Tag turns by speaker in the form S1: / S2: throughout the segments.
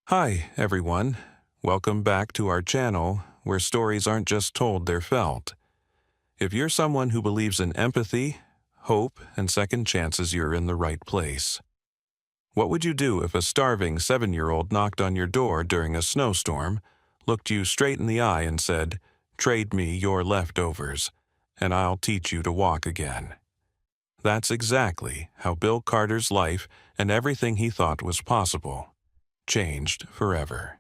S1: Hi, everyone. Welcome back to our channel, where stories aren't just told, they're felt. If you're someone who believes in empathy, hope, and second chances, you're in the right place. What would you do if a starving 7-year-old knocked on your door during a snowstorm, looked you straight in the eye and said, "Trade me your leftovers, and I'll teach you to walk again"? That's exactly how Bill Carter's life and everything he thought was possible changed forever.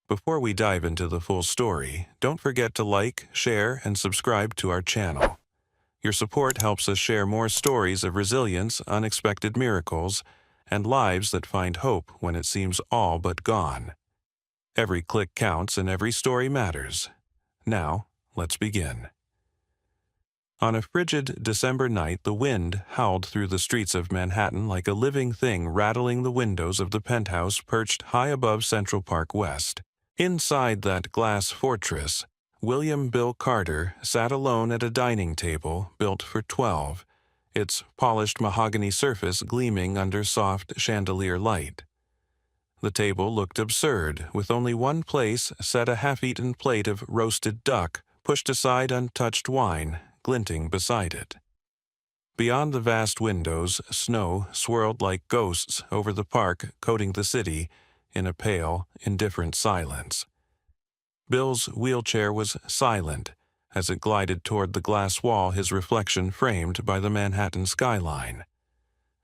S1: Before we dive into the full story, don't forget to like, share, and subscribe to our channel. Your support helps us share more stories of resilience, unexpected miracles, and lives that find hope when it seems all but gone. Every click counts and every story matters. Now, let's begin. On a frigid December night, the wind howled through the streets of Manhattan like a living thing, rattling the windows of the penthouse perched high above Central Park West. Inside that glass fortress, William Bill Carter sat alone at a dining table built for 12, its polished mahogany surface gleaming under soft chandelier light. The table looked absurd, with only one place set a half-eaten plate of roasted duck, pushed aside untouched wine, glinting beside it. Beyond the vast windows, snow swirled like ghosts over the park, coating the city in a pale, indifferent silence. Bill's wheelchair was silent as it glided toward the glass wall, his reflection framed by the Manhattan skyline.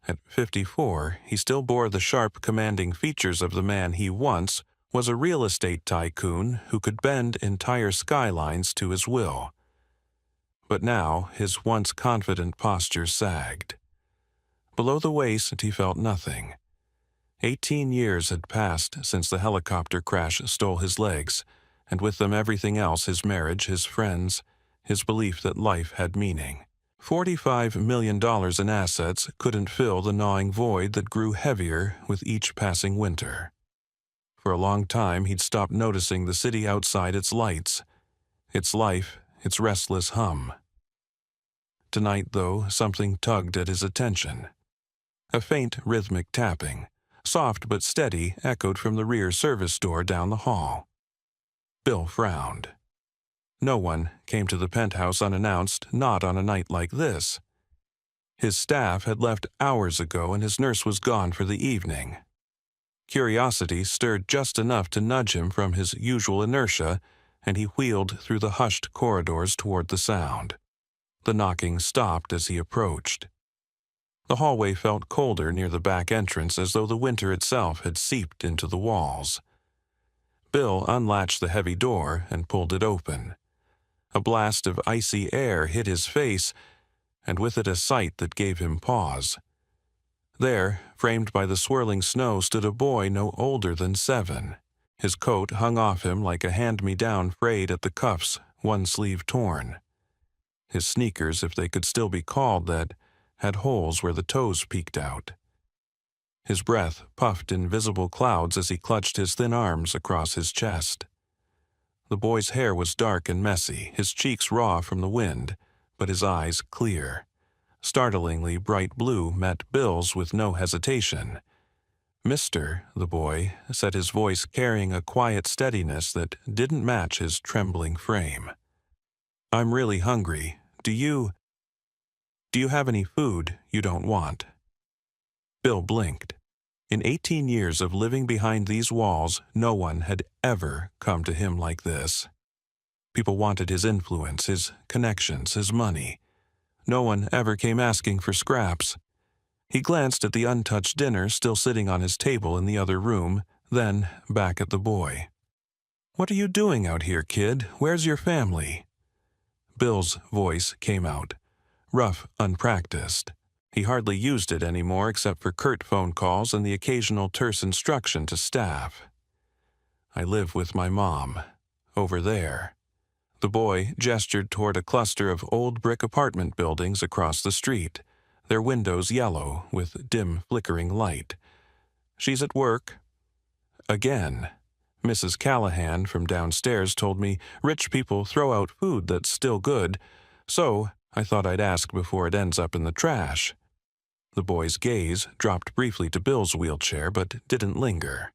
S1: At 54, he still bore the sharp, commanding features of the man he once was, a real estate tycoon who could bend entire skylines to his will. But now his once confident posture sagged. Below the waist he felt nothing. 18 years had passed since the helicopter crash stole his legs, and with them everything else: his marriage, his friends, his belief that life had meaning. $45 million in assets couldn't fill the gnawing void that grew heavier with each passing winter. For a long time he'd stopped noticing the city outside its lights, its life, its restless hum. Tonight, though, something tugged at his attention. A faint rhythmic tapping, soft but steady, echoed from the rear service door down the hall. Bill frowned. No one came to the penthouse unannounced, not on a night like this. His staff had left hours ago and his nurse was gone for the evening. Curiosity stirred just enough to nudge him from his usual inertia, and he wheeled through the hushed corridors toward the sound. The knocking stopped as he approached. The hallway felt colder near the back entrance, as though the winter itself had seeped into the walls. Bill unlatched the heavy door and pulled it open. A blast of icy air hit his face, and with it a sight that gave him pause. There, framed by the swirling snow, stood a boy no older than 7. His coat hung off him like a hand-me-down, frayed at the cuffs, one sleeve torn. His sneakers, if they could still be called that, had holes where the toes peeked out. His breath puffed in visible clouds as he clutched his thin arms across his chest. The boy's hair was dark and messy, his cheeks raw from the wind, but his eyes clear. Startlingly bright blue met Bill's with no hesitation. "Mister," the boy said, his voice carrying a quiet steadiness that didn't match his trembling frame. "I'm really hungry. Do you have any food you don't want?" Bill blinked. In 18 years of living behind these walls, no one had ever come to him like this. People wanted his influence, his connections, his money. No one ever came asking for scraps. He glanced at the untouched dinner still sitting on his table in the other room, then back at the boy. "What are you doing out here, kid? Where's your family?" Bill's voice came out, rough, unpracticed. He hardly used it anymore except for curt phone calls and the occasional terse instruction to staff. "I live with my mom. Over there." The boy gestured toward a cluster of old brick apartment buildings across the street, their windows yellow with dim flickering light. "She's at work." Again. "Mrs. Callahan from downstairs told me rich people throw out food that's still good, so I thought I'd ask before it ends up in the trash." The boy's gaze dropped briefly to Bill's wheelchair, but didn't linger.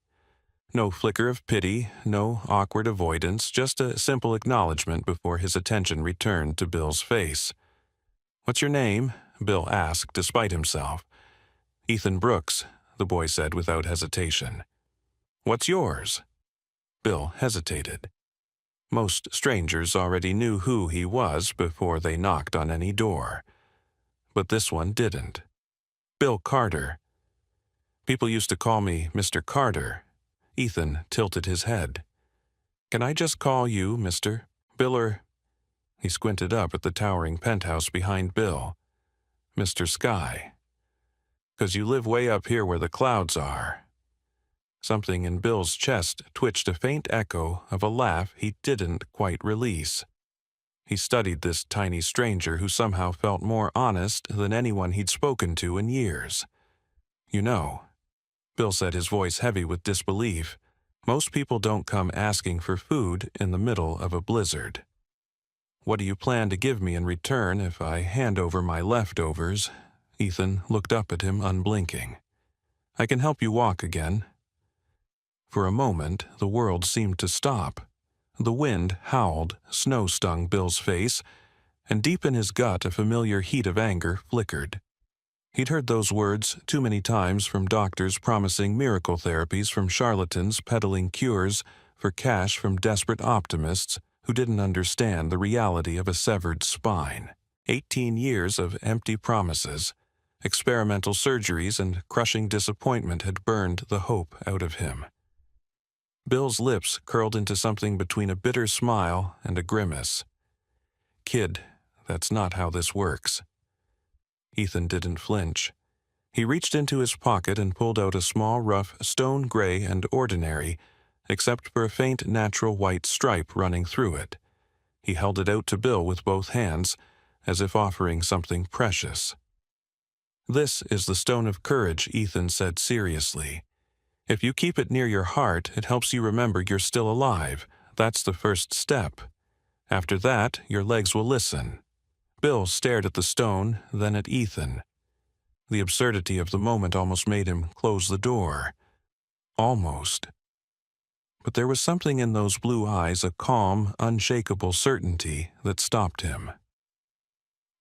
S1: No flicker of pity, no awkward avoidance, just a simple acknowledgement before his attention returned to Bill's face. "What's your name?" Bill asked despite himself. "Ethan Brooks," the boy said without hesitation. "What's yours?" Bill hesitated. Most strangers already knew who he was before they knocked on any door. But this one didn't. "Bill Carter." "People used to call me Mr. Carter." Ethan tilted his head. "Can I just call you Mr. Biller?" He squinted up at the towering penthouse behind Bill. "Mr. Sky. 'Cause you live way up here where the clouds are." Something in Bill's chest twitched a faint echo of a laugh he didn't quite release. He studied this tiny stranger who somehow felt more honest than anyone he'd spoken to in years. "You know," Bill said, his voice heavy with disbelief, "most people don't come asking for food in the middle of a blizzard." "What do you plan to give me in return if I hand over my leftovers?" Ethan looked up at him unblinking. "I can help you walk again." For a moment, the world seemed to stop. The wind howled, snow stung Bill's face, and deep in his gut a familiar heat of anger flickered. He'd heard those words too many times from doctors promising miracle therapies, from charlatans peddling cures for cash, from desperate optimists who didn't understand the reality of a severed spine. 18 years of empty promises, experimental surgeries, and crushing disappointment had burned the hope out of him. Bill's lips curled into something between a bitter smile and a grimace. "Kid, that's not how this works." Ethan didn't flinch. He reached into his pocket and pulled out a small, rough, stone gray and ordinary, except for a faint natural white stripe running through it. He held it out to Bill with both hands, as if offering something precious. "This is the Stone of Courage," Ethan said seriously. "If you keep it near your heart, it helps you remember you're still alive. That's the first step. After that, your legs will listen." Bill stared at the stone, then at Ethan. The absurdity of the moment almost made him close the door. Almost. But there was something in those blue eyes, a calm, unshakable certainty that stopped him.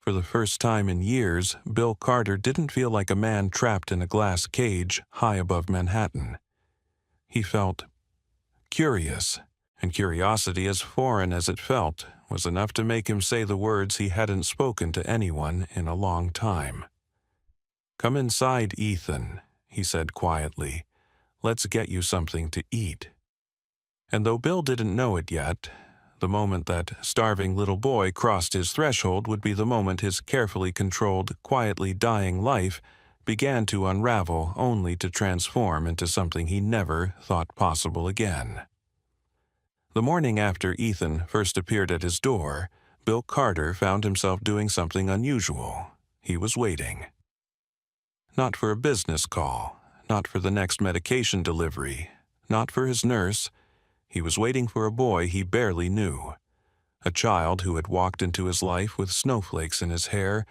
S1: For the first time in years, Bill Carter didn't feel like a man trapped in a glass cage high above Manhattan. He felt curious, and curiosity, as foreign as it felt, was enough to make him say the words he hadn't spoken to anyone in a long time. "Come inside, Ethan," he said quietly. "Let's get you something to eat." And though Bill didn't know it yet, the moment that starving little boy crossed his threshold would be the moment his carefully controlled, quietly dying life began to unravel, only to transform into something he never thought possible again. The morning after Ethan first appeared at his door, Bill Carter found himself doing something unusual. He was waiting. Not for a business call, not for the next medication delivery, not for his nurse. He was waiting for a boy he barely knew. A child who had walked into his life with snowflakes in his hair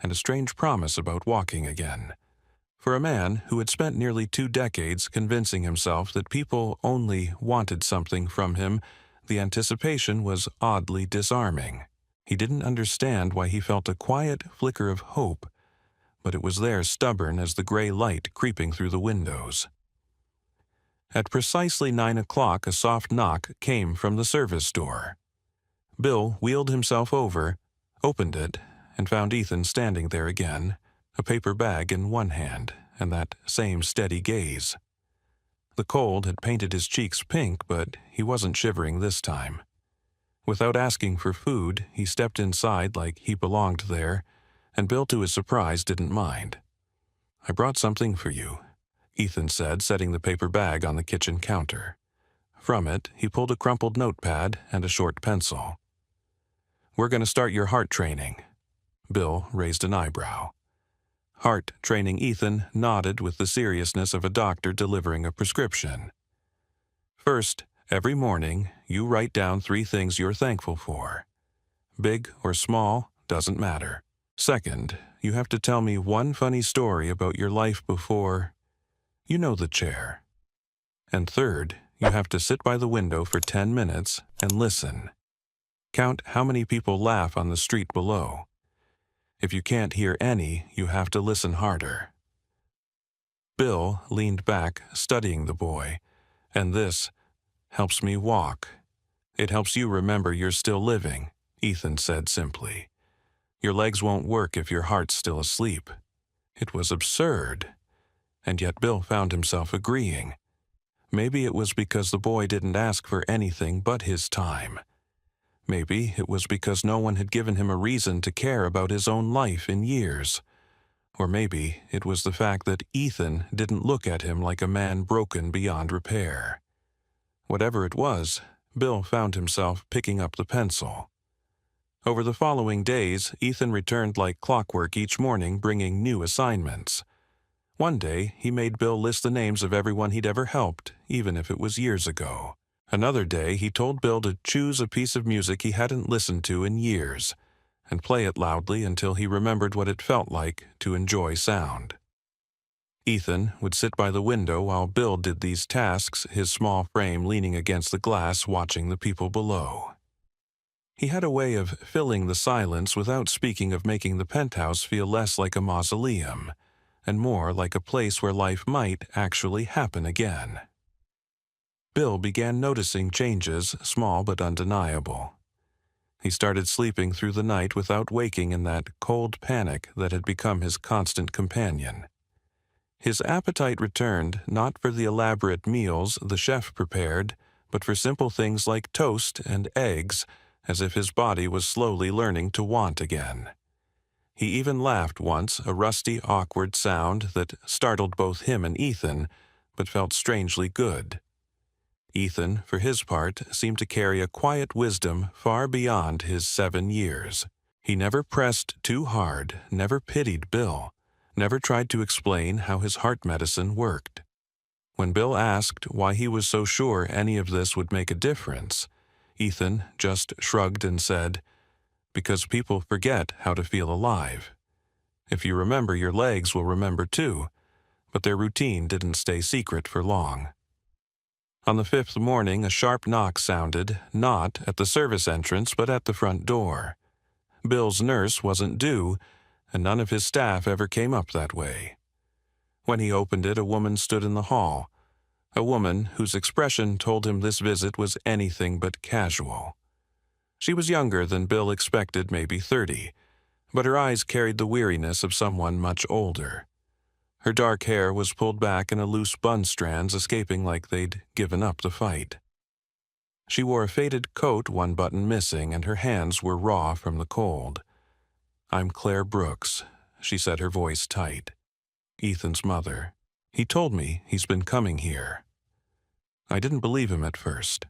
S1: and a strange promise about walking again. For a man who had spent nearly 2 decades convincing himself that people only wanted something from him, the anticipation was oddly disarming. He didn't understand why he felt a quiet flicker of hope, but it was there, stubborn as the gray light creeping through the windows. At precisely 9 o'clock, a soft knock came from the service door. Bill wheeled himself over, opened it, and found Ethan standing there again, a paper bag in one hand, and that same steady gaze. The cold had painted his cheeks pink, but he wasn't shivering this time. Without asking for food, he stepped inside like he belonged there, and Bill, to his surprise, didn't mind. "I brought something for you," Ethan said, setting the paper bag on the kitchen counter. From it, he pulled a crumpled notepad and a short pencil. "We're going to start your heart training." Bill raised an eyebrow. Heart training. Ethan nodded with the seriousness of a doctor delivering a prescription. "First, every morning, you write down 3 things you're thankful for. Big or small, doesn't matter. Second, you have to tell me one funny story about your life before... You know the chair. And third, You have to sit by the window for 10 minutes and listen. Count how many people laugh on the street below. If you can't hear any, you have to listen harder." Bill leaned back, studying the boy, and this helps me walk. It helps you remember you're still living, Ethan said simply. Your legs won't work if your heart's still asleep. It was absurd, and yet Bill found himself agreeing. Maybe it was because the boy didn't ask for anything but his time. Maybe it was because no one had given him a reason to care about his own life in years. Or maybe it was the fact that Ethan didn't look at him like a man broken beyond repair. Whatever it was, Bill found himself picking up the pencil. Over the following days, Ethan returned like clockwork each morning, bringing new assignments. One day, he made Bill list the names of everyone he'd ever helped, even if it was years ago. Another day, he told Bill to choose a piece of music he hadn't listened to in years, and play it loudly until he remembered what it felt like to enjoy sound. Ethan would sit by the window while Bill did these tasks, his small frame leaning against the glass watching the people below. He had a way of filling the silence without speaking of making the penthouse feel less like a mausoleum, and more like a place where life might actually happen again. Bill began noticing changes, small but undeniable. He started sleeping through the night without waking in that cold panic that had become his constant companion. His appetite returned not for the elaborate meals the chef prepared, but for simple things like toast and eggs, as if his body was slowly learning to want again. He even laughed once, a rusty, awkward sound that startled both him and Ethan, but felt strangely good. Ethan, for his part, seemed to carry a quiet wisdom far beyond his 7 years. He never pressed too hard, never pitied Bill, never tried to explain how his heart medicine worked. When Bill asked why he was so sure any of this would make a difference, Ethan just shrugged and said, "Because people forget how to feel alive. If you remember, your legs will remember too," but their routine didn't stay secret for long. On the 5th morning, a sharp knock sounded, not at the service entrance, but at the front door. Bill's nurse wasn't due, and none of his staff ever came up that way. When he opened it, a woman stood in the hall, a woman whose expression told him this visit was anything but casual. She was younger than Bill expected, maybe 30, but her eyes carried the weariness of someone much older. Her dark hair was pulled back in a loose bun strands escaping like they'd given up the fight. She wore a faded coat, one button missing, and her hands were raw from the cold. "I'm Claire Brooks," she said, her voice tight. "Ethan's mother. He told me he's been coming here." I didn't believe him at first.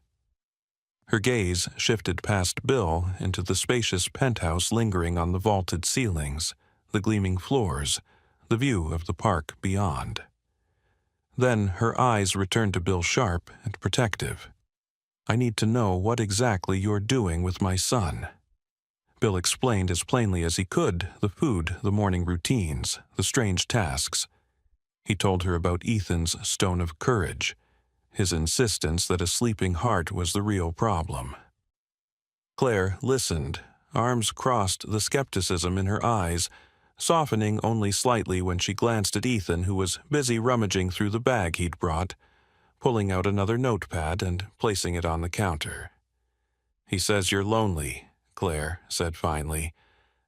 S1: Her gaze shifted past Bill into the spacious penthouse lingering on the vaulted ceilings, the gleaming floors, the view of the park beyond. Then her eyes returned to Bill, sharp and protective. "I need to know what exactly you're doing with my son." Bill explained as plainly as he could the food, the morning routines, the strange tasks. He told her about Ethan's stone of courage, his insistence that a sleeping heart was the real problem. Claire listened, arms crossed, the skepticism in her eyes, softening only slightly when she glanced at Ethan, who was busy rummaging through the bag he'd brought, pulling out another notepad and placing it on the counter. "He says you're lonely," Claire said finally,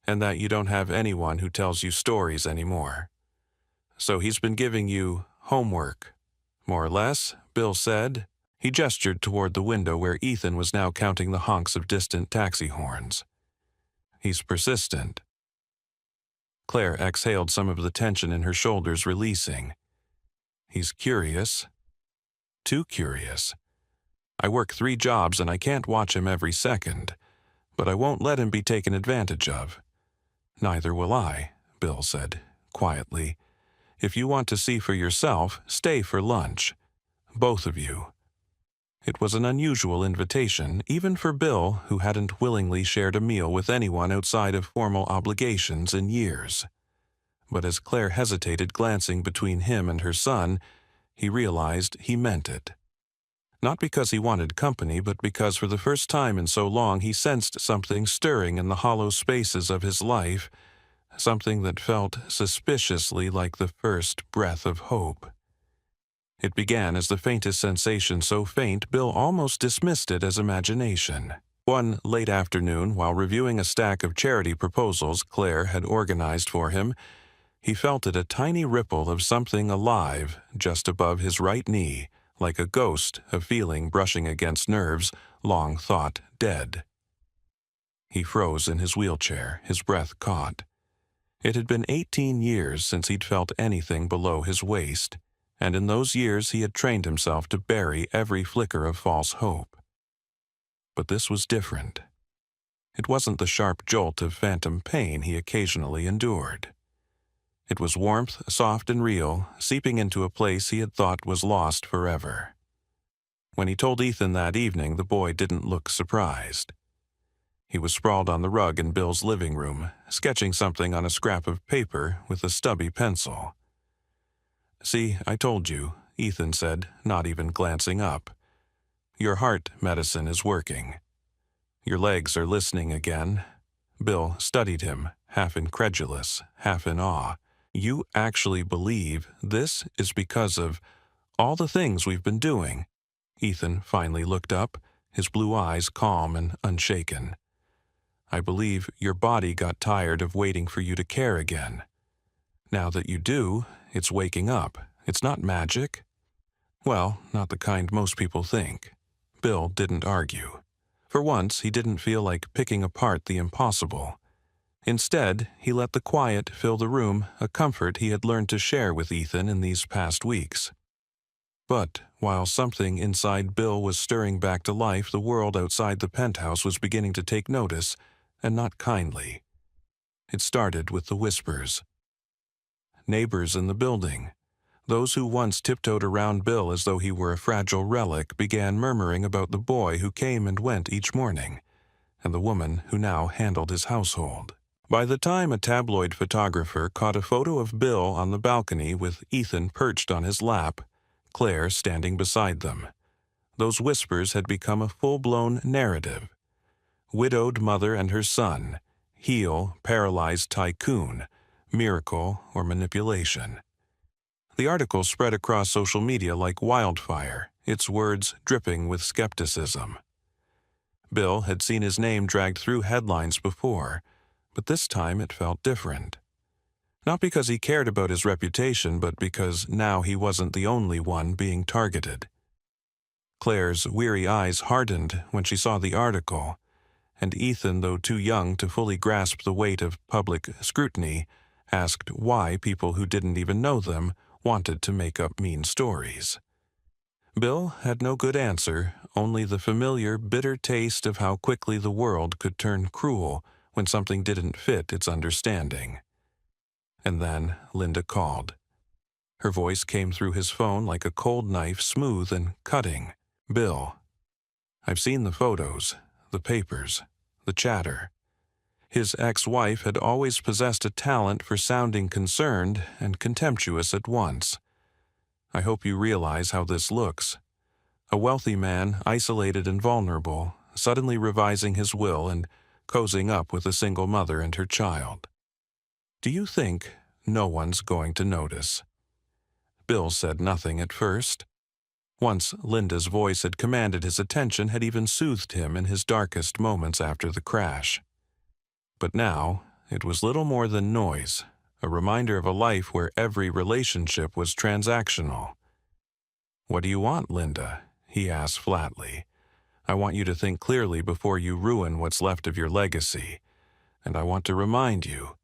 S1: "and that you don't have anyone who tells you stories anymore. So he's been giving you homework." "More or less," Bill said. He gestured toward the window where Ethan was now counting the honks of distant taxi horns. "He's persistent." Claire exhaled, some of the tension in her shoulders releasing. "He's curious. Too curious. I work 3 jobs and I can't watch him every second, but I won't let him be taken advantage of." "Neither will I," Bill said, quietly. "If you want to see for yourself, stay for lunch. Both of you." It was an unusual invitation, even for Bill, who hadn't willingly shared a meal with anyone outside of formal obligations in years. But as Claire hesitated, glancing between him and her son, he realized he meant it. Not because he wanted company, but because for the first time in so long he sensed something stirring in the hollow spaces of his life, something that felt suspiciously like the first breath of hope. It began as the faintest sensation, so faint Bill almost dismissed it as imagination. One late afternoon, while reviewing a stack of charity proposals Claire had organized for him, he felt it a tiny ripple of something alive just above his right knee, like a ghost of feeling brushing against nerves long thought dead. He froze in his wheelchair, his breath caught. It had been 18 years since he'd felt anything below his waist, and in those years he had trained himself to bury every flicker of false hope. But this was different. It wasn't the sharp jolt of phantom pain he occasionally endured. It was warmth, soft and real, seeping into a place he had thought was lost forever. When he told Ethan that evening, the boy didn't look surprised. He was sprawled on the rug in Bill's living room, sketching something on a scrap of paper with a stubby pencil. "See, I told you," Ethan said, not even glancing up. "Your heart medicine is working. Your legs are listening again." Bill studied him, half incredulous, half in awe. "You actually believe this is because of all the things we've been doing?" Ethan finally looked up, his blue eyes calm and unshaken. "I believe your body got tired of waiting for you to care again. Now that you do, it's waking up. It's not magic." Well, not the kind most people think. Bill didn't argue. For once, he didn't feel like picking apart the impossible. Instead, he let the quiet fill the room, a comfort he had learned to share with Ethan in these past weeks. But while something inside Bill was stirring back to life, the world outside the penthouse was beginning to take notice, and not kindly. It started with the whispers. Neighbors in the building, those who once tiptoed around Bill as though he were a fragile relic, began murmuring about the boy who came and went each morning, and the woman who now handled his household. By the time a tabloid photographer caught a photo of Bill on the balcony with Ethan perched on his lap, Claire standing beside them, those whispers had become a full-blown narrative. Widowed mother and her son, heel, paralyzed tycoon, miracle or manipulation. The article spread across social media like wildfire, its words dripping with skepticism. Bill had seen his name dragged through headlines before, but this time it felt different. Not because he cared about his reputation, but because now he wasn't the only one being targeted. Claire's weary eyes hardened when she saw the article, and Ethan, though too young to fully grasp the weight of public scrutiny, asked why people who didn't even know them wanted to make up mean stories. Bill had no good answer, only the familiar, bitter taste of how quickly the world could turn cruel when something didn't fit its understanding. And then Linda called. Her voice came through his phone like a cold knife, smooth and cutting. "Bill, I've seen the photos, the papers, the chatter." His ex-wife had always possessed a talent for sounding concerned and contemptuous at once. "I hope you realize how this looks. A wealthy man, isolated and vulnerable, suddenly revising his will and cozying up with a single mother and her child. Do you think no one's going to notice?" Bill said nothing at first. Once Linda's voice had commanded his attention, had even soothed him in his darkest moments after the crash. But now, it was little more than noise, a reminder of a life where every relationship was transactional. "What do you want, Linda?" he asked flatly. "I want you to think clearly before you ruin what's left of your legacy. And I want to remind you,"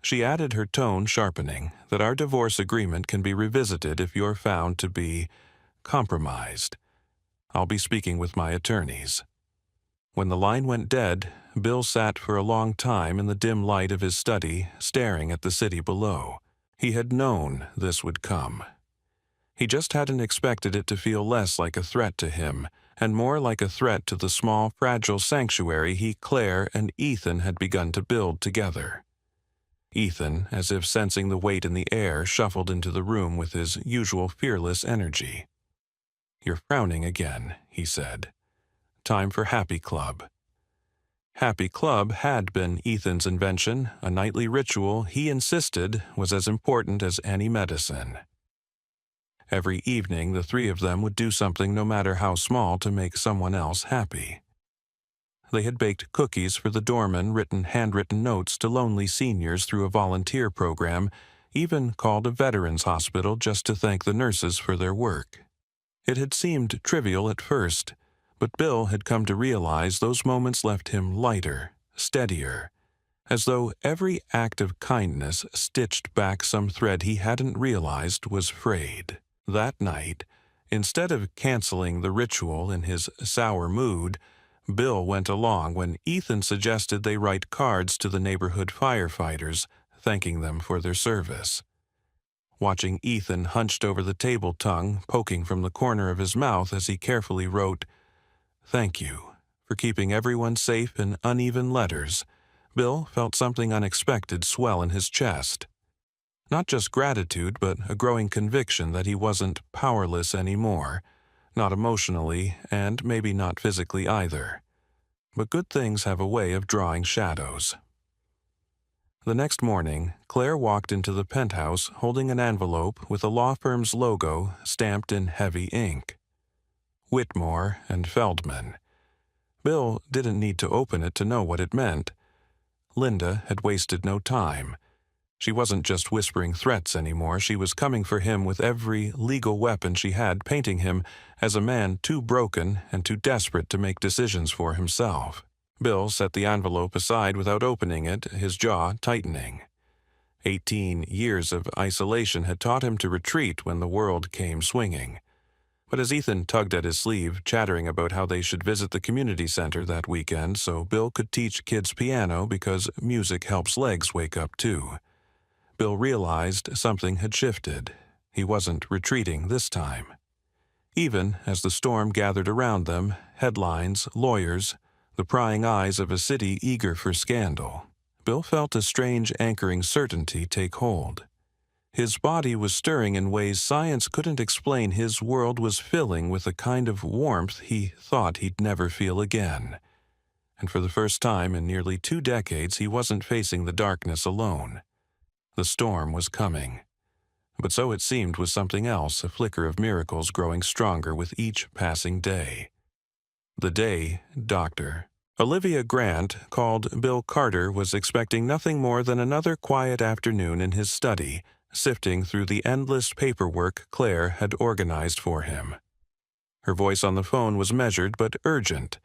S1: she added, her tone sharpening, "that our divorce agreement can be revisited if you're found to be compromised. I'll be speaking with my attorneys." When the line went dead, Bill sat for a long time in the dim light of his study, staring at the city below. He had known this would come. He just hadn't expected it to feel less like a threat to him, and more like a threat to the small, fragile sanctuary he, Claire, and Ethan had begun to build together. Ethan, as if sensing the weight in the air, shuffled into the room with his usual fearless energy. "You're frowning again," he said. "Time for Happy Club." Happy Club had been Ethan's invention, a nightly ritual he insisted was as important as any medicine. Every evening, the three of them would do something no matter how small to make someone else happy. They had baked cookies for the doorman, written handwritten notes to lonely seniors through a volunteer program, even called a veterans hospital just to thank the nurses for their work. It had seemed trivial at first, but Bill had come to realize those moments left him lighter, steadier, as though every act of kindness stitched back some thread he hadn't realized was frayed. That night, instead of canceling the ritual in his sour mood, Bill went along when Ethan suggested they write cards to the neighborhood firefighters, thanking them for their service. Watching Ethan hunched over the table, tongue poking from the corner of his mouth as he carefully wrote, "Thank you for keeping everyone safe in uneven letters," Bill felt something unexpected swell in his chest. Not just gratitude, but a growing conviction that he wasn't powerless anymore, not emotionally and maybe not physically either. But good things have a way of drawing shadows. The next morning, Claire walked into the penthouse holding an envelope with a law firm's logo stamped in heavy ink. Whitmore and Feldman. Bill didn't need to open it to know what it meant. Linda had wasted no time. She wasn't just whispering threats anymore, she was coming for him with every legal weapon she had, painting him as a man too broken and too desperate to make decisions for himself. Bill set the envelope aside without opening it, his jaw tightening. 18 years of isolation had taught him to retreat when the world came swinging. But as Ethan tugged at his sleeve, chattering about how they should visit the community center that weekend so Bill could teach kids piano because music helps legs wake up too, Bill realized something had shifted. He wasn't retreating this time. Even as the storm gathered around them, headlines, lawyers, the prying eyes of a city eager for scandal, Bill felt a strange anchoring certainty take hold. His body was stirring in ways science couldn't explain. His world was filling with a kind of warmth he thought he'd never feel again. And for the first time in nearly 2 decades, he wasn't facing the darkness alone. The storm was coming. But so it seemed was something else, a flicker of miracles growing stronger with each passing day. The day doctor. Olivia Grant, called Bill Carter, was expecting nothing more than another quiet afternoon in his study, sifting through the endless paperwork Claire had organized for him. Her voice on the phone was measured but urgent,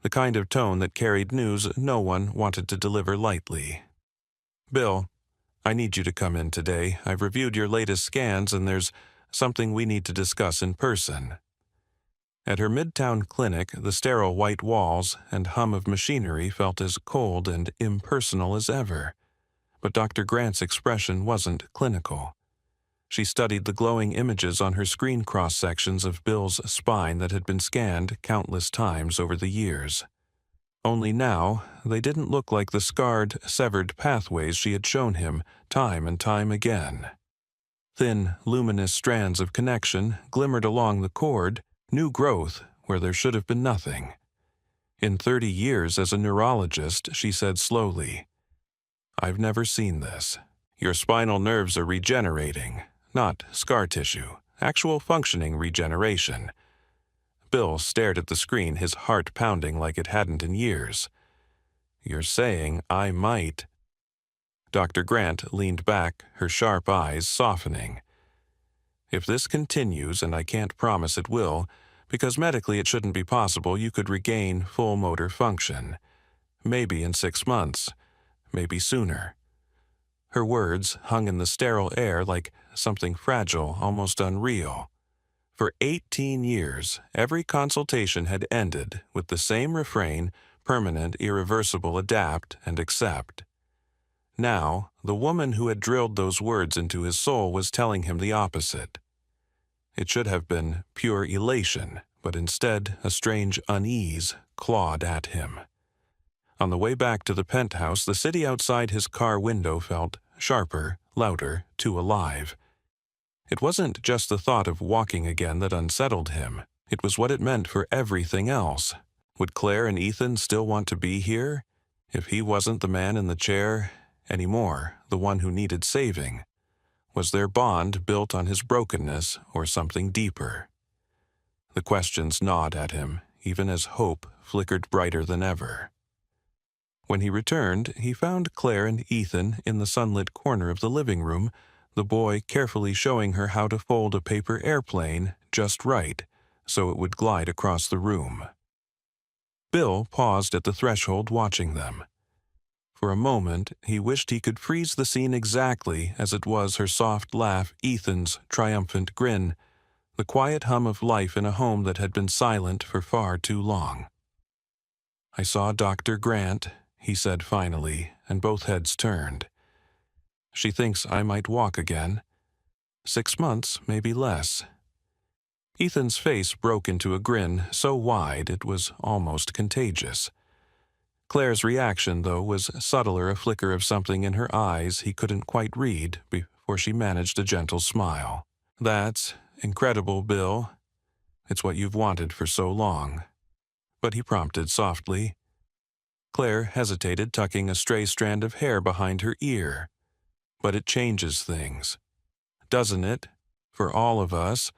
S1: the kind of tone that carried news no one wanted to deliver lightly. "Bill, I need you to come in today. I've reviewed your latest scans and there's something we need to discuss in person." At her midtown clinic, the sterile white walls and hum of machinery felt as cold and impersonal as ever. But Dr. Grant's expression wasn't clinical. She studied the glowing images on her screen cross-sections of Bill's spine that had been scanned countless times over the years. Only now, they didn't look like the scarred, severed pathways she had shown him time and time again. Thin, luminous strands of connection glimmered along the cord, new growth where there should have been nothing. "In 30 years as a neurologist," she said slowly, "I've never seen this. Your spinal nerves are regenerating, not scar tissue, actual functioning regeneration." Bill stared at the screen, his heart pounding like it hadn't in years. "You're saying I might—" Dr. Grant leaned back, her sharp eyes softening. "If this continues, and I can't promise it will, because medically it shouldn't be possible, you could regain full motor function. Maybe in 6 months, maybe sooner." Her words hung in the sterile air like something fragile, almost unreal. For 18 years, every consultation had ended with the same refrain, permanent, irreversible, adapt and accept. Now, the woman who had drilled those words into his soul was telling him the opposite. It should have been pure elation, but instead a strange unease clawed at him. On the way back to the penthouse, the city outside his car window felt sharper, louder, too alive. It wasn't just the thought of walking again that unsettled him. It was what it meant for everything else. Would Claire and Ethan still want to be here? If he wasn't the man in the chair anymore, the one who needed saving, was their bond built on his brokenness or something deeper? The questions gnawed at him, even as hope flickered brighter than ever. When he returned, he found Claire and Ethan in the sunlit corner of the living room, the boy carefully showing her how to fold a paper airplane just right, so it would glide across the room. Bill paused at the threshold watching them. For a moment, he wished he could freeze the scene exactly as it was: her soft laugh, Ethan's triumphant grin, the quiet hum of life in a home that had been silent for far too long. "I saw Dr. Grant," he said finally, and both heads turned. "She thinks I might walk again. 6 months, maybe less." Ethan's face broke into a grin so wide it was almost contagious. Claire's reaction, though, was subtler, a flicker of something in her eyes he couldn't quite read before she managed a gentle smile. "That's incredible, Bill. It's what you've wanted for so long." But he prompted softly. Claire hesitated, tucking a stray strand of hair behind her ear. "But it changes things, doesn't it? For all of us.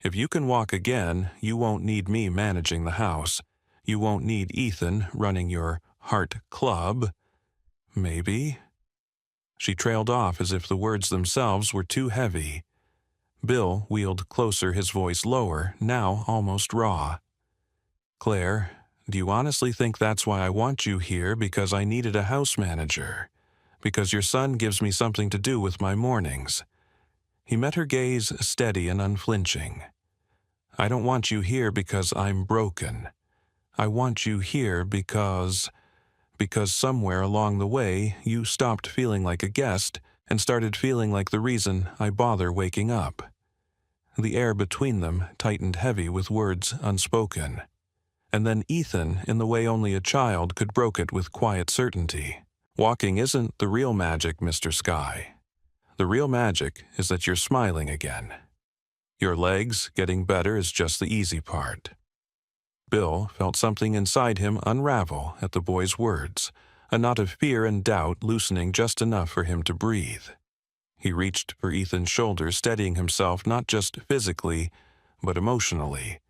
S1: If you can walk again, you won't need me managing the house. You won't need Ethan running your heart club. Maybe." She trailed off as if the words themselves were too heavy. Bill wheeled closer, his voice lower, now almost raw. "Claire, do you honestly think that's why I want you here? Because I needed a house manager? Because your son gives me something to do with my mornings?" He met her gaze steady and unflinching. "I don't want you here because I'm broken. I want you here because somewhere along the way you stopped feeling like a guest and started feeling like the reason I bother waking up." The air between them tightened heavy with words unspoken. And then Ethan, in the way only a child could, broke it with quiet certainty. "Walking isn't the real magic, Mr. Sky. The real magic is that you're smiling again. Your legs getting better is just the easy part." Bill felt something inside him unravel at the boy's words, a knot of fear and doubt loosening just enough for him to breathe. He reached for Ethan's shoulder, steadying himself not just physically, but emotionally,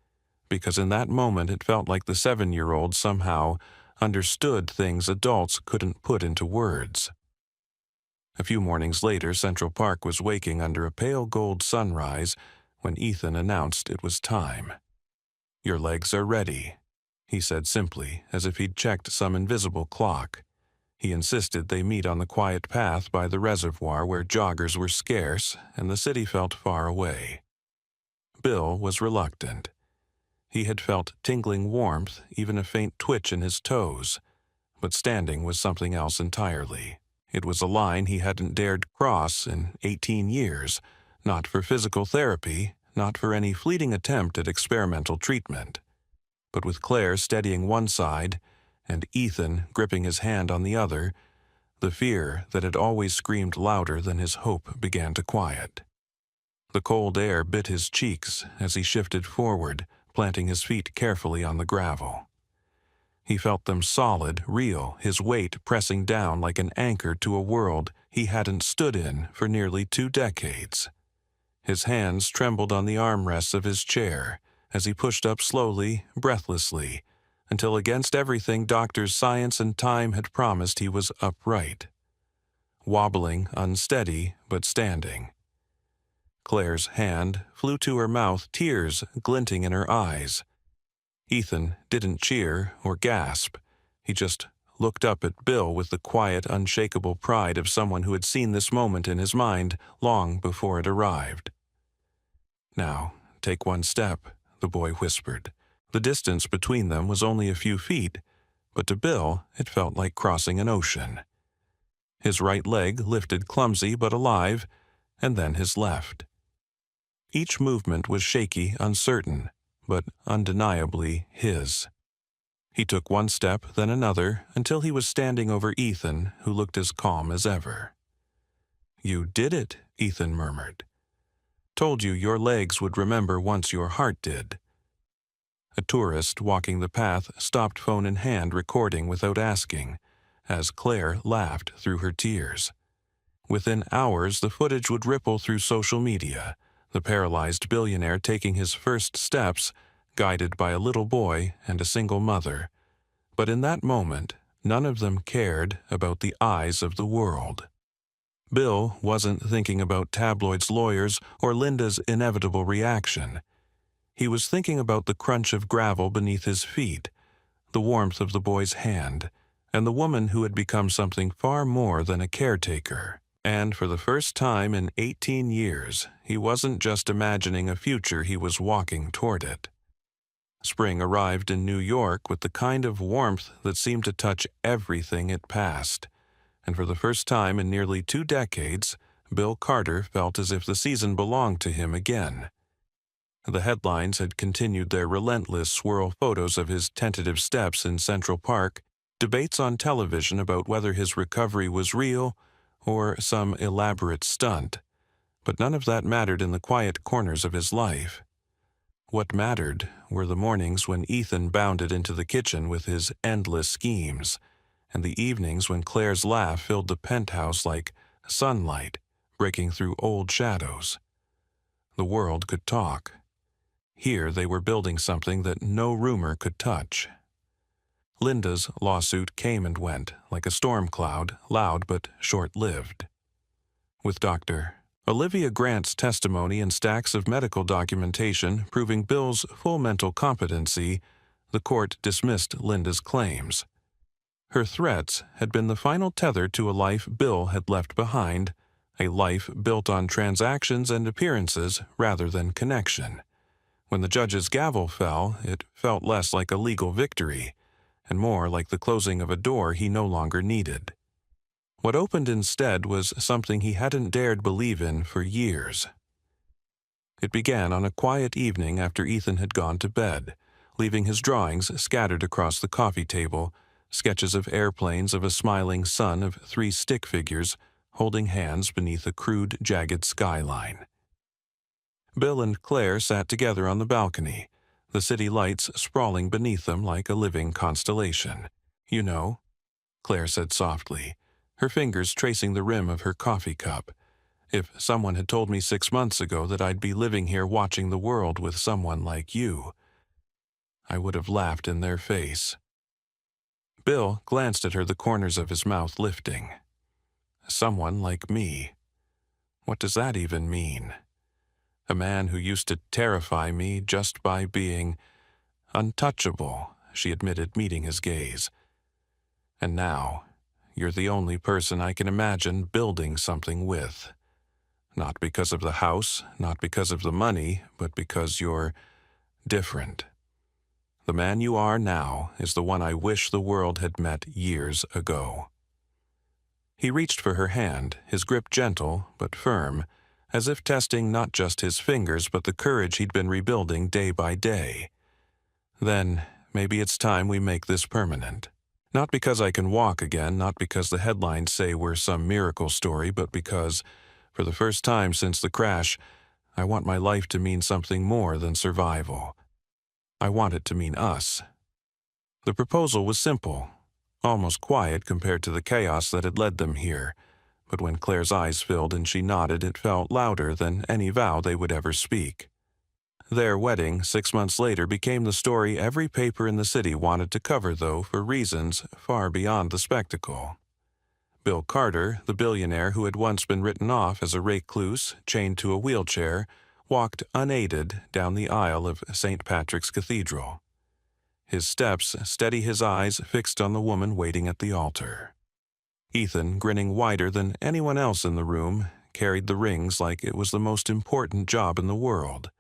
S1: because in that moment it felt like the 7-year-old somehow understood things adults couldn't put into words. A few mornings later, Central Park was waking under a pale gold sunrise when Ethan announced it was time. "Your legs are ready," he said simply, as if he'd checked some invisible clock. He insisted they meet on the quiet path by the reservoir where joggers were scarce and the city felt far away. Bill was reluctant. He had felt tingling warmth, even a faint twitch in his toes, but standing was something else entirely. It was a line he hadn't dared cross in 18 years, not for physical therapy, not for any fleeting attempt at experimental treatment. But with Claire steadying one side and Ethan gripping his hand on the other, the fear that had always screamed louder than his hope began to quiet. The cold air bit his cheeks as he shifted forward, planting his feet carefully on the gravel. He felt them solid, real, his weight pressing down like an anchor to a world he hadn't stood in for nearly 2 decades. His hands trembled on the armrests of his chair as he pushed up slowly, breathlessly, until against everything doctors, science, and time had promised he was upright. Wobbling, unsteady, but standing. Claire's hand flew to her mouth, tears glinting in her eyes. Ethan didn't cheer or gasp. He just looked up at Bill with the quiet, unshakable pride of someone who had seen this moment in his mind long before it arrived. "Now, take one step," the boy whispered. The distance between them was only a few feet, but to Bill it felt like crossing an ocean. His right leg lifted, clumsy but alive, and then his left. Each movement was shaky, uncertain, but undeniably his. He took one step, then another, until he was standing over Ethan, who looked as calm as ever. "You did it," Ethan murmured. "Told you your legs would remember once your heart did. A tourist walking the path stopped phone in hand recording without asking, as Claire laughed through her tears. Within hours, the footage would ripple through social media, the paralyzed billionaire taking his first steps, guided by a little boy and a single mother. But in that moment, none of them cared about the eyes of the world. Bill wasn't thinking about tabloids' lawyers or Linda's inevitable reaction. He was thinking about the crunch of gravel beneath his feet, the warmth of the boy's hand, and the woman who had become something far more than a caretaker. And for the first time in 18 years, he wasn't just imagining a future, he was walking toward it. Spring arrived in New York with the kind of warmth that seemed to touch everything it passed. And for the first time in nearly 2 decades, Bill Carter felt as if the season belonged to him again. The headlines had continued their relentless swirl photos of his tentative steps in Central Park, debates on television about whether his recovery was real or some elaborate stunt. But none of that mattered in the quiet corners of his life. What mattered were the mornings when Ethan bounded into the kitchen with his endless schemes, and the evenings when Claire's laugh filled the penthouse like sunlight breaking through old shadows. The world could talk. Here they were building something that no rumor could touch. Linda's lawsuit came and went, like a storm cloud, loud but short-lived. With Dr. Olivia Grant's testimony and stacks of medical documentation proving Bill's full mental competency, the court dismissed Linda's claims. Her threats had been the final tether to a life Bill had left behind, a life built on transactions and appearances rather than connection. When the judge's gavel fell, it felt less like a legal victory, and more like the closing of a door he no longer needed. What opened instead was something he hadn't dared believe in for years. It began on a quiet evening after Ethan had gone to bed, leaving his drawings scattered across the coffee table, sketches of airplanes of a smiling sun of 3 stick figures holding hands beneath a crude, jagged skyline. Bill and Claire sat together on the balcony, the city lights sprawling beneath them like a living constellation. "You know," Claire said softly, her fingers tracing the rim of her coffee cup, "if someone had told me 6 months ago that I'd be living here watching the world with someone like you, I would have laughed in their face." Bill glanced at her, the corners of his mouth lifting. Someone like me. What does that even mean? A man who used to terrify me just by being untouchable, she admitted, meeting his gaze. And now, you're the only person I can imagine building something with. Not because of the house, not because of the money, but because you're different. The man you are now is the one I wish the world had met years ago. He reached for her hand, his grip gentle but firm, as if testing not just his fingers but the courage he'd been rebuilding day by day. "Then maybe it's time we make this permanent. Not because I can walk again, not because the headlines say we're some miracle story, but because, for the first time since the crash, I want my life to mean something more than survival. I want it to mean us." The proposal was simple, almost quiet compared to the chaos that had led them here, but when Claire's eyes filled and she nodded, it felt louder than any vow they would ever speak. Their wedding, 6 months later, became the story every paper in the city wanted to cover, though for reasons far beyond the spectacle. Bill Carter, the billionaire who had once been written off as a recluse chained to a wheelchair, walked unaided down the aisle of St. Patrick's Cathedral. His steps steady, his eyes fixed on the woman waiting at the altar. Ethan, grinning wider than anyone else in the room, carried the rings like it was the most important job in the world.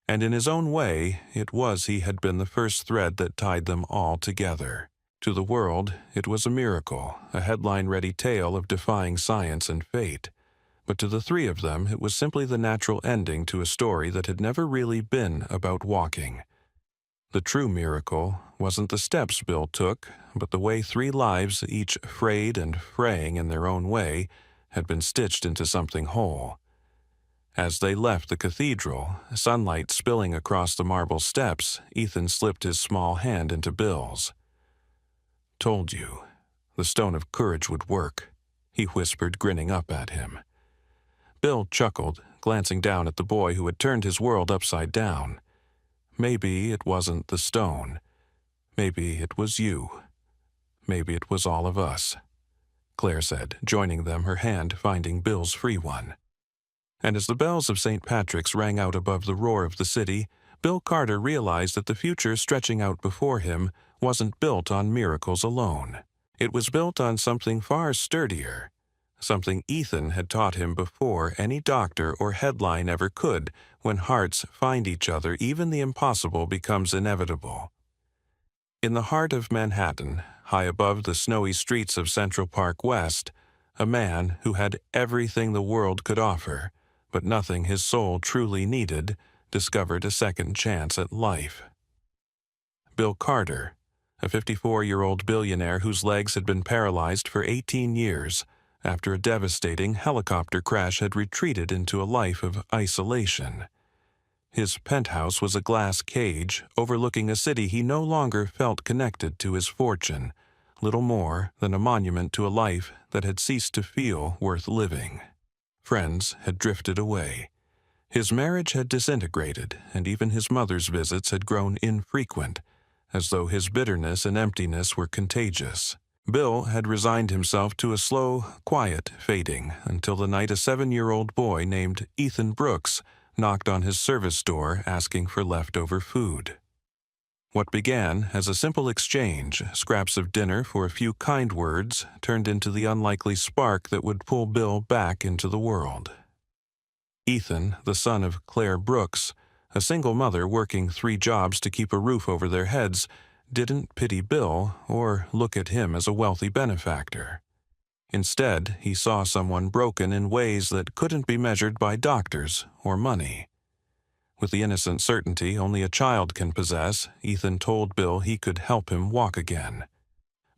S1: And in his own way, it was he had been the first thread that tied them all together. To the world, it was a miracle, a headline-ready tale of defying science and fate. But to the 3 of them, it was simply the natural ending to a story that had never really been about walking. The true miracle wasn't the steps Bill took, but the way 3 lives, each frayed and fraying in their own way, had been stitched into something whole. As they left the cathedral, sunlight spilling across the marble steps, Ethan slipped his small hand into Bill's. "Told you, the stone of courage would work," he whispered, grinning up at him. Bill chuckled, glancing down at the boy who had turned his world upside down. Maybe it wasn't the stone. Maybe it was you. Maybe it was all of us, Claire said, joining them, her hand finding Bill's free one. And as the bells of St. Patrick's rang out above the roar of the city, Bill Carter realized that the future stretching out before him wasn't built on miracles alone. It was built on something far sturdier, something Ethan had taught him before any doctor or headline ever could. When hearts find each other, even the impossible becomes inevitable. In the heart of Manhattan, high above the snowy streets of Central Park West, a man who had everything the world could offer, but nothing his soul truly needed, discovered a second chance at life. Bill Carter, a 54-year-old billionaire whose legs had been paralyzed for 18 years, after a devastating helicopter crash had retreated into a life of isolation. His penthouse was a glass cage overlooking a city he no longer felt connected to his fortune, little more than a monument to a life that had ceased to feel worth living. Friends had drifted away. His marriage had disintegrated, and even his mother's visits had grown infrequent, as though his bitterness and emptiness were contagious. Bill had resigned himself to a slow, quiet fading until the night a 7-year-old boy named Ethan Brooks knocked on his service door asking for leftover food. What began as a simple exchange, scraps of dinner for a few kind words, turned into the unlikely spark that would pull Bill back into the world. Ethan, the son of Claire Brooks, a single mother working 3 jobs to keep a roof over their heads, didn't pity Bill or look at him as a wealthy benefactor. Instead, he saw someone broken in ways that couldn't be measured by doctors or money. With the innocent certainty only a child can possess, Ethan told Bill he could help him walk again.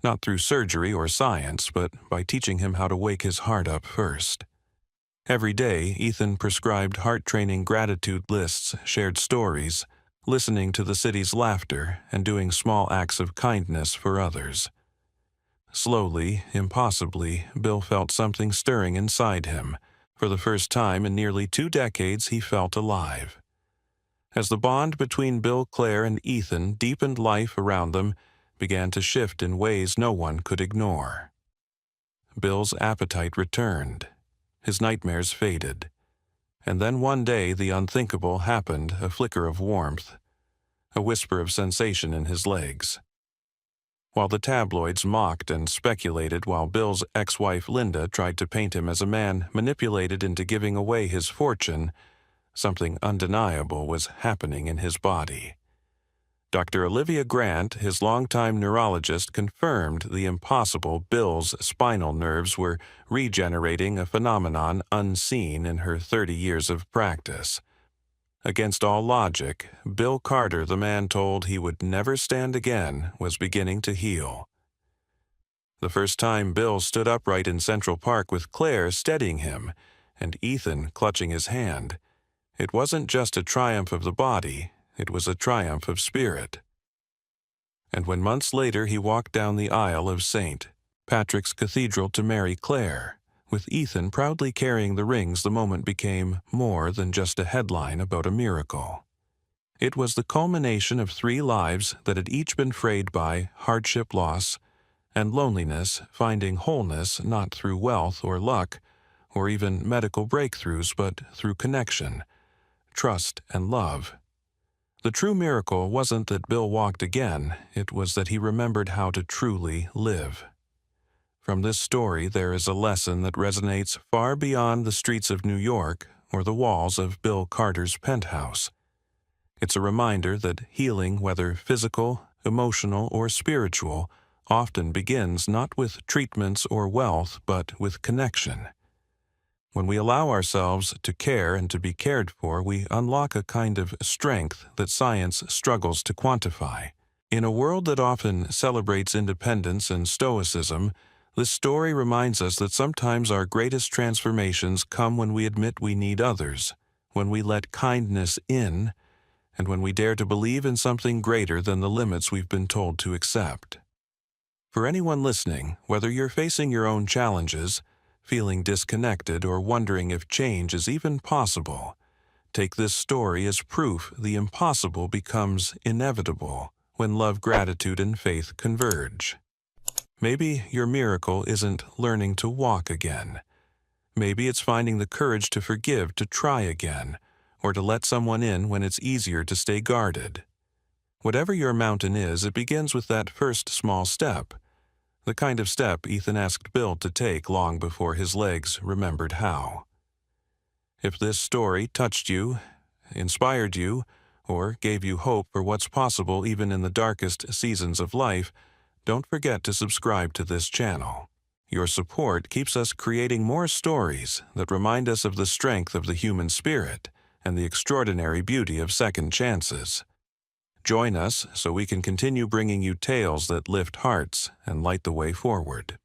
S1: Not through surgery or science, but by teaching him how to wake his heart up first. Every day, Ethan prescribed heart-training gratitude lists, shared stories, listening to the city's laughter, and doing small acts of kindness for others. Slowly, impossibly, Bill felt something stirring inside him. For the first time in nearly 2 decades, he felt alive. As the bond between Bill, Claire, and Ethan deepened, life around them began to shift in ways no one could ignore. Bill's appetite returned. His nightmares faded. And then one day the unthinkable happened, a flicker of warmth, a whisper of sensation in his legs. While the tabloids mocked and speculated, while Bill's ex-wife Linda tried to paint him as a man manipulated into giving away his fortune, something undeniable was happening in his body. Dr. Olivia Grant, his longtime neurologist, confirmed the impossible. Bill's spinal nerves were regenerating, a phenomenon unseen in her 30 years of practice. Against all logic, Bill Carter, the man told he would never stand again, was beginning to heal. The first time Bill stood upright in Central Park with Claire steadying him and Ethan clutching his hand, it wasn't just a triumph of the body, it was a triumph of spirit. And when months later he walked down the aisle of St. Patrick's Cathedral to marry Claire, with Ethan proudly carrying the rings, the moment became more than just a headline about a miracle. It was the culmination of 3 lives that had each been frayed by hardship, loss, and loneliness, finding wholeness not through wealth or luck, or even medical breakthroughs, but through connection, trust, and love. The true miracle wasn't that Bill walked again, it was that he remembered how to truly live. From this story there is a lesson that resonates far beyond the streets of New York or the walls of Bill Carter's penthouse. It's a reminder that healing, whether physical, emotional, or spiritual, often begins not with treatments or wealth, but with connection. When we allow ourselves to care and to be cared for, we unlock a kind of strength that science struggles to quantify. In a world that often celebrates independence and stoicism, this story reminds us that sometimes our greatest transformations come when we admit we need others, when we let kindness in, and when we dare to believe in something greater than the limits we've been told to accept. For anyone listening, whether you're facing your own challenges, feeling disconnected, or wondering if change is even possible, take this story as proof the impossible becomes inevitable when love, gratitude, and faith converge. Maybe your miracle isn't learning to walk again. Maybe it's finding the courage to forgive, to try again, or to let someone in when it's easier to stay guarded. Whatever your mountain is, it begins with that first small step, the kind of step Ethan asked Bill to take long before his legs remembered how. If this story touched you, inspired you, or gave you hope for what's possible even in the darkest seasons of life, don't forget to subscribe to this channel. Your support keeps us creating more stories that remind us of the strength of the human spirit and the extraordinary beauty of second chances. Join us so we can continue bringing you tales that lift hearts and light the way forward.